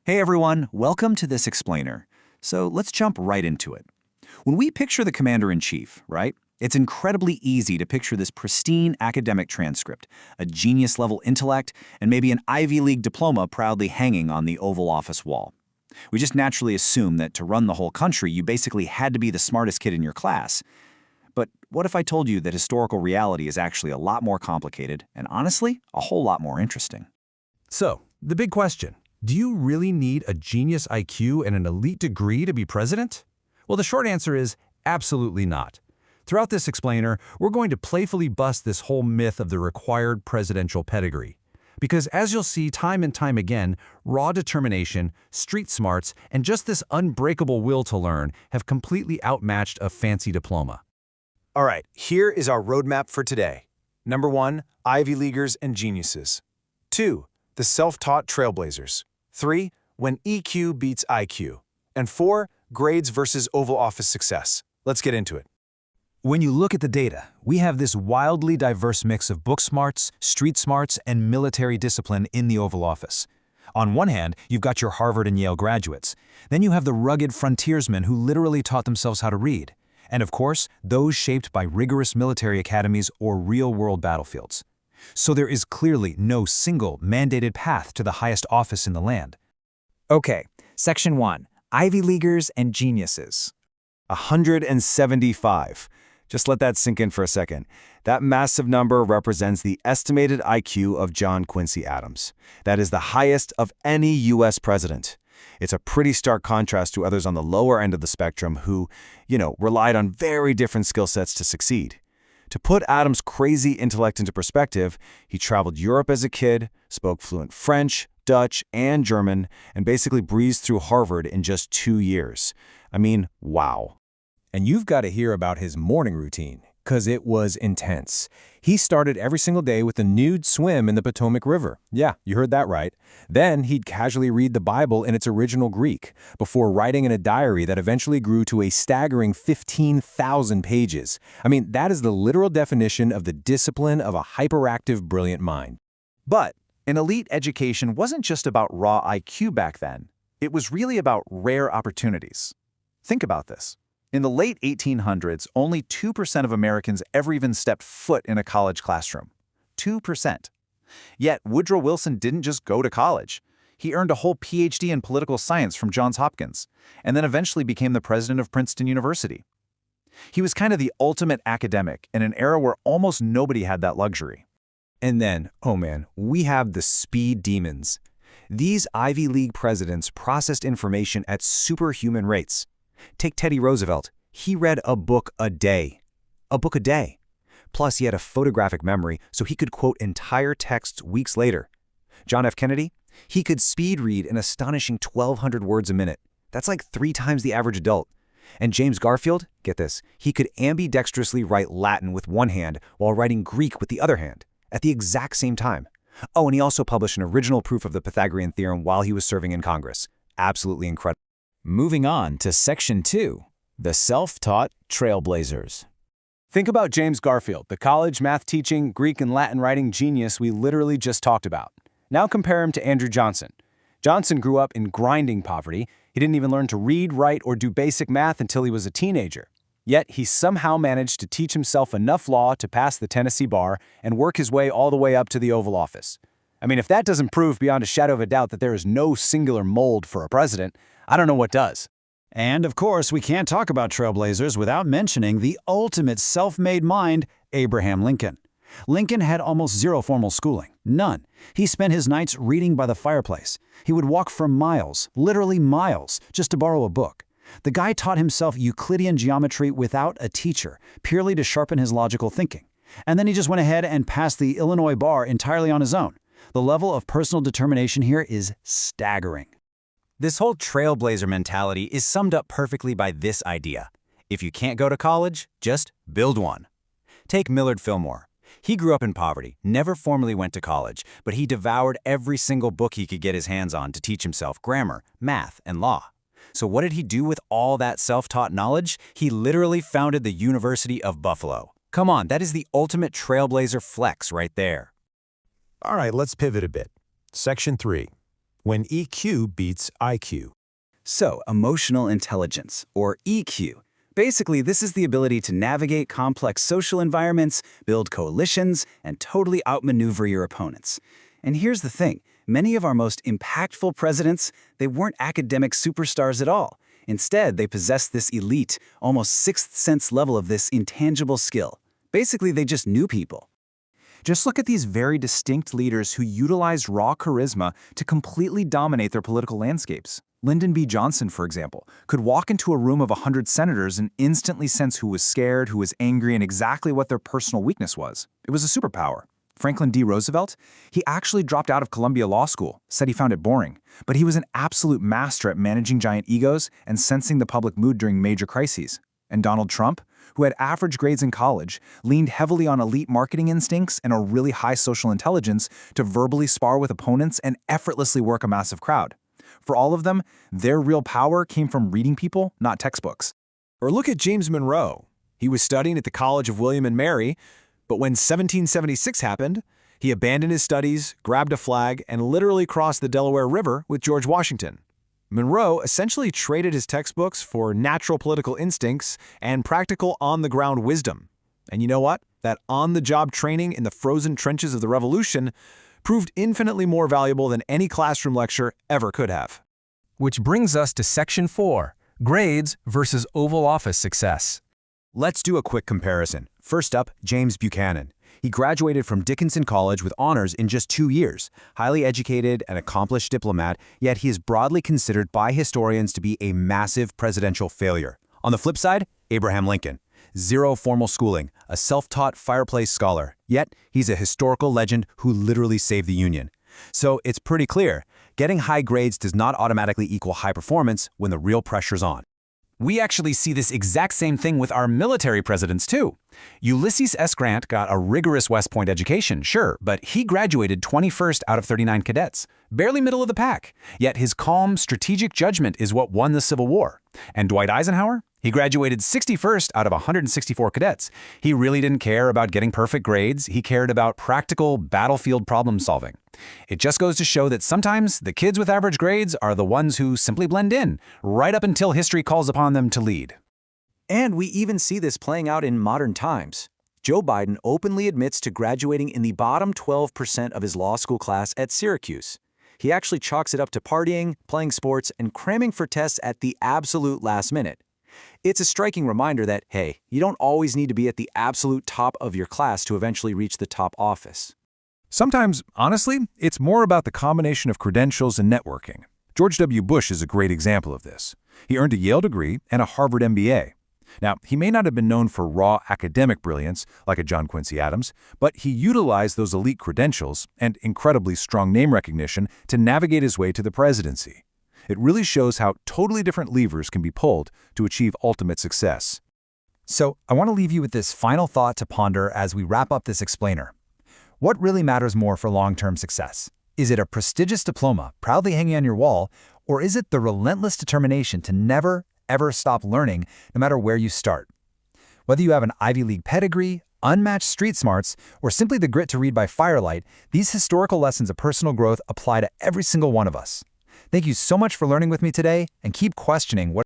Hey everyone, welcome to this explainer. So let's jump right into it. When we picture the commander-in-chief, right, it's incredibly easy to picture this pristine academic transcript, a genius-level intellect, and maybe an Ivy League diploma proudly hanging on the Oval Office wall. We just naturally assume that to run the whole country, you basically had to be the smartest kid in your class. But what if I told you that historical reality is actually a lot more complicated and honestly, a whole lot more interesting? So, the big question, do you really need a genius IQ and an elite degree to be president? Well, the short answer is absolutely not. Throughout this explainer, we're going to playfully bust this whole myth of the required presidential pedigree. Because as you'll see time and time again, raw determination, street smarts, and just this unbreakable will to learn have completely outmatched a fancy diploma. All right, here is our roadmap for today. Number 1, Ivy Leaguers and geniuses. 2, the self-taught trailblazers. 3, when EQ beats IQ. And 4, grades versus Oval Office success. Let's get into it. When you look at the data, we have this wildly diverse mix of book smarts, street smarts, and military discipline in the Oval Office. On one hand, you've got your Harvard and Yale graduates. Then you have the rugged frontiersmen who literally taught themselves how to read. And of course, those shaped by rigorous military academies or real-world battlefields. So there is clearly no single mandated path to the highest office in the land. Okay, Section 1, Ivy Leaguers and geniuses. 175. Just let that sink in for a second. That massive number represents the estimated IQ of John Quincy Adams. That is the highest of any U.S. president. It's a pretty stark contrast to others on the lower end of the spectrum who, relied on very different skill sets to succeed. To put Adams' crazy intellect into perspective, he traveled Europe as a kid, spoke fluent French, Dutch, and German, and basically breezed through Harvard in just 2 years. I mean, wow. And you've got to hear about his morning routine, because it was intense. He started every single day with a nude swim in the Potomac River. Yeah, you heard that right. Then he'd casually read the Bible in its original Greek, before writing in a diary that eventually grew to a staggering 15,000 pages. I mean, that is the literal definition of the discipline of a hyperactive, brilliant mind. But an elite education wasn't just about raw IQ back then. It was really about rare opportunities. Think about this. In the late 1800s, only 2% of Americans ever even stepped foot in a college classroom. 2%. Yet Woodrow Wilson didn't just go to college. He earned a whole PhD in political science from Johns Hopkins, and then eventually became the president of Princeton University. He was kind of the ultimate academic in an era where almost nobody had that luxury. And then, oh man, we have the speed demons. These Ivy League presidents processed information at superhuman rates. Take Teddy Roosevelt. He read a book a day. A book a day. Plus, he had a photographic memory, so he could quote entire texts weeks later. John F. Kennedy? He could speed read an astonishing 1,200 words a minute. That's like 3 times the average adult. And James Garfield? Get this. He could ambidextrously write Latin with one hand while writing Greek with the other hand, at the exact same time. Oh, and he also published an original proof of the Pythagorean theorem while he was serving in Congress. Absolutely incredible. Moving on to Section 2, the self-taught trailblazers. Think about James Garfield, the college math teaching, Greek and Latin writing genius we literally just talked about. Now compare him to Andrew Johnson. Johnson grew up in grinding poverty. He didn't even learn to read, write, or do basic math until he was a teenager. Yet he somehow managed to teach himself enough law to pass the Tennessee bar and work his way all the way up to the Oval Office. I mean, if that doesn't prove beyond a shadow of a doubt that there is no singular mold for a president, I don't know what does. And of course, we can't talk about trailblazers without mentioning the ultimate self-made mind, Abraham Lincoln. Lincoln had almost zero formal schooling, none. He spent his nights reading by the fireplace. He would walk for miles, literally miles, just to borrow a book. The guy taught himself Euclidean geometry without a teacher, purely to sharpen his logical thinking. And then he just went ahead and passed the Illinois bar entirely on his own. The level of personal determination here is staggering. This whole trailblazer mentality is summed up perfectly by this idea. If you can't go to college, just build one. Take Millard Fillmore. He grew up in poverty, never formally went to college, but he devoured every single book he could get his hands on to teach himself grammar, math, and law. So what did he do with all that self-taught knowledge? He literally founded the University of Buffalo. Come on, that is the ultimate trailblazer flex right there. All right, let's pivot a bit. Section 3, when EQ beats IQ. So, emotional intelligence, or EQ. Basically, this is the ability to navigate complex social environments, build coalitions, and totally outmaneuver your opponents. And here's the thing, many of our most impactful presidents, they weren't academic superstars at all. Instead, they possessed this elite, almost sixth sense level of this intangible skill. Basically, they just knew people. Just look at these very distinct leaders who utilized raw charisma to completely dominate their political landscapes. Lyndon B. Johnson, for example, could walk into a room of 100 senators and instantly sense who was scared, who was angry, and exactly what their personal weakness was. It was a superpower. Franklin D. Roosevelt, he actually dropped out of Columbia Law School, said he found it boring, but he was an absolute master at managing giant egos and sensing the public mood during major crises. And Donald Trump, who had average grades in college, leaned heavily on elite marketing instincts and a really high social intelligence to verbally spar with opponents and effortlessly work a massive crowd. For all of them, their real power came from reading people, not textbooks. Or look at James Monroe. He was studying at the College of William and Mary, but when 1776 happened, he abandoned his studies, grabbed a flag, and literally crossed the Delaware River with George Washington. Monroe essentially traded his textbooks for natural political instincts and practical on-the-ground wisdom. And you know what? That on-the-job training in the frozen trenches of the Revolution proved infinitely more valuable than any classroom lecture ever could have. Which brings us to Section 4, Grades versus Oval Office Success. Let's do a quick comparison. First up, James Buchanan. He graduated from Dickinson College with honors in just 2 years. Highly educated and accomplished diplomat, yet he is broadly considered by historians to be a massive presidential failure. On the flip side, Abraham Lincoln. Zero formal schooling, a self-taught fireplace scholar, yet he's a historical legend who literally saved the Union. So it's pretty clear, getting high grades does not automatically equal high performance when the real pressure's on. We actually see this exact same thing with our military presidents, too. Ulysses S. Grant got a rigorous West Point education, sure, but he graduated 21st out of 39 cadets, barely middle of the pack. Yet his calm, strategic judgment is what won the Civil War. And Dwight Eisenhower? He graduated 61st out of 164 cadets. He really didn't care about getting perfect grades. He cared about practical battlefield problem solving. It just goes to show that sometimes the kids with average grades are the ones who simply blend in, right up until history calls upon them to lead. And we even see this playing out in modern times. Joe Biden openly admits to graduating in the bottom 12% of his law school class at Syracuse. He actually chalks it up to partying, playing sports, and cramming for tests at the absolute last minute. It's a striking reminder that, hey, you don't always need to be at the absolute top of your class to eventually reach the top office. Sometimes, honestly, it's more about the combination of credentials and networking. George W. Bush is a great example of this. He earned a Yale degree and a Harvard MBA. Now, he may not have been known for raw academic brilliance like a John Quincy Adams, but he utilized those elite credentials and incredibly strong name recognition to navigate his way to the presidency. It really shows how totally different levers can be pulled to achieve ultimate success. So, I want to leave you with this final thought to ponder as we wrap up this explainer. What really matters more for long-term success? Is it a prestigious diploma proudly hanging on your wall, or is it the relentless determination to never, ever stop learning no matter where you start? Whether you have an Ivy League pedigree, unmatched street smarts, or simply the grit to read by firelight, these historical lessons of personal growth apply to every single one of us. Thank you so much for learning with me today, and keep questioning what